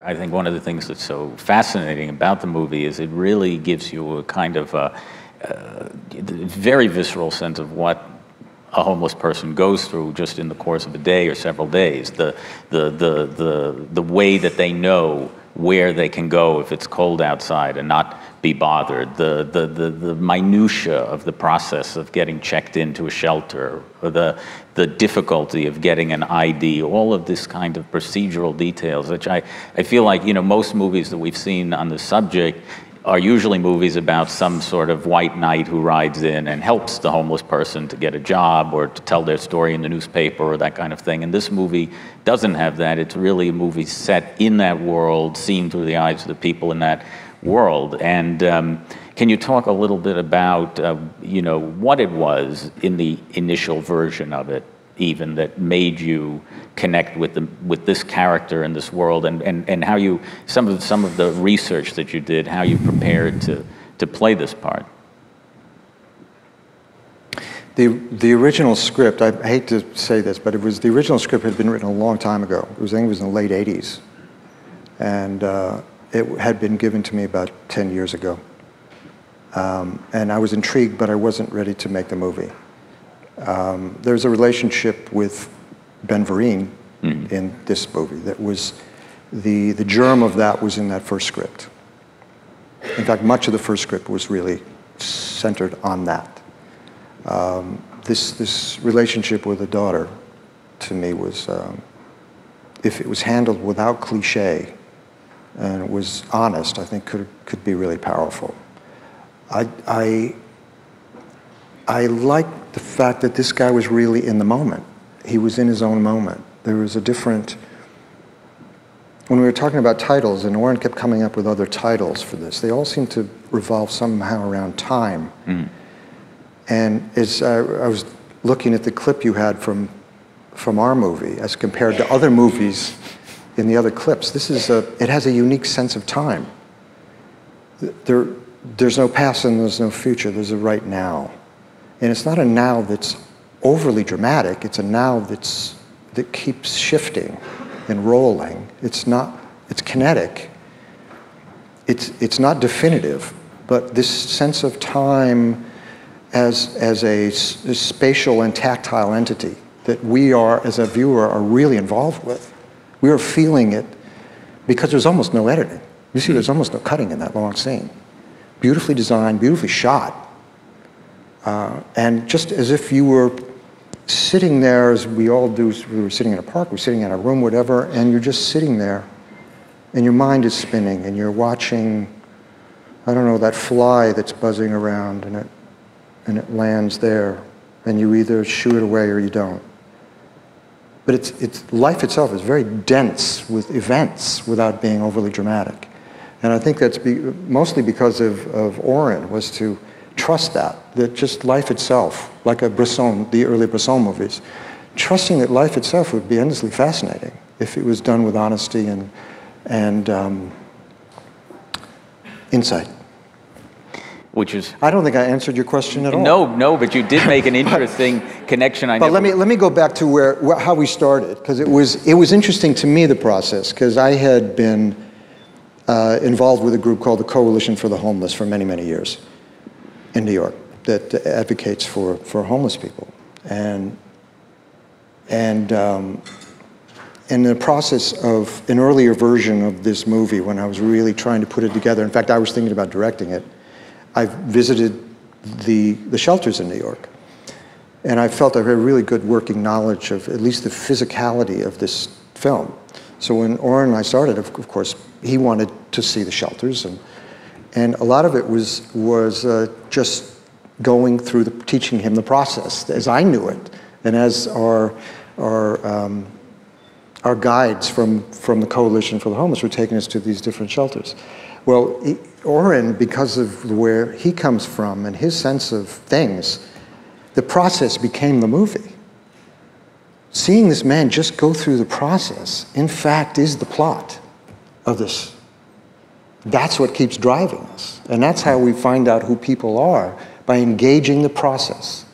I think one of the things that's so fascinating about the movie is it really gives you a kind of very visceral sense of what a homeless person goes through just in the course of a day or several days. The way that they know where they can go if it's cold outside and not be bothered, the minutia of the process of getting checked into a shelter, or the difficulty of getting an ID, all of this kind of procedural details, which I feel like, you know, most movies that we've seen on the subject are usually movies about some sort of white knight who rides in and helps the homeless person to get a job or to tell their story in the newspaper or that kind of thing. And this movie doesn't have that. It's really a movie set in that world, seen through the eyes of the people in that world. And can you talk a little bit about, you know, what it was in the initial version of it, even, that made you connect with this character in this world, and how you, some of the research that you did, how you prepared to play this part? The original script, I hate to say this, but the original script had been written a long time ago. I think it was in the late 80s. And it had been given to me about 10 years ago. And I was intrigued, but I wasn't ready to make the movie. There's a relationship with Ben Vereen in this movie that was, the germ of that was in that first script. In fact, much of the first script was really centered on that. This relationship with a daughter, to me, was, if it was handled without cliche and it was honest, I think could be really powerful. I like the fact that this guy was really in the moment. He was in his own moment. There was a different, when we were talking about titles, and Oren kept coming up with other titles for this, they all seemed to revolve somehow around time. And as I was looking at the clip you had from our movie as compared to other movies in the other clips, this is it has a unique sense of time. There's no past and there's no future, there's a right now. And it's not a now that's overly dramatic, it's a now that keeps shifting and rolling. It's kinetic. It's not definitive, but this sense of time as a spatial and tactile entity that we are, as a viewer, are really involved with. We are feeling it because there's almost no editing. You see, there's almost no cutting in that long scene. Beautifully designed, beautifully shot. And just as if you were sitting there, as we all do, we were sitting in a park, we're sitting in a room, whatever, and you're just sitting there, and your mind is spinning, and you're watching, I don't know, that fly that's buzzing around, and it lands there, and you either shoo it away or you don't. But it's life itself is very dense with events without being overly dramatic. And I think that's mostly because of Oren, was to trust that just life itself, like the early Bresson movies, trusting that life itself would be endlessly fascinating if it was done with honesty and insight. Which is... I don't think I answered your question at all. No, but you did make an interesting connection. But let me go back to how we started, because it was interesting to me, the process, because I had been involved with a group called the Coalition for the Homeless for many, many years in New York that advocates for homeless people. And in the process of an earlier version of this movie, when I was really trying to put it together, in fact, I was thinking about directing it, I visited the shelters in New York. And I felt I had a really good working knowledge of at least the physicality of this film. So when Oren and I started, of course, he wanted to see the shelters, and a lot of it was just going through teaching him the process as I knew it, and as our guides from the Coalition for the Homeless were taking us to these different shelters. Well, Oren, because of where he comes from and his sense of things, the process became the movie. Seeing this man just go through the process, in fact, is the plot of this. That's what keeps driving us. And that's how we find out who people are, by engaging the process.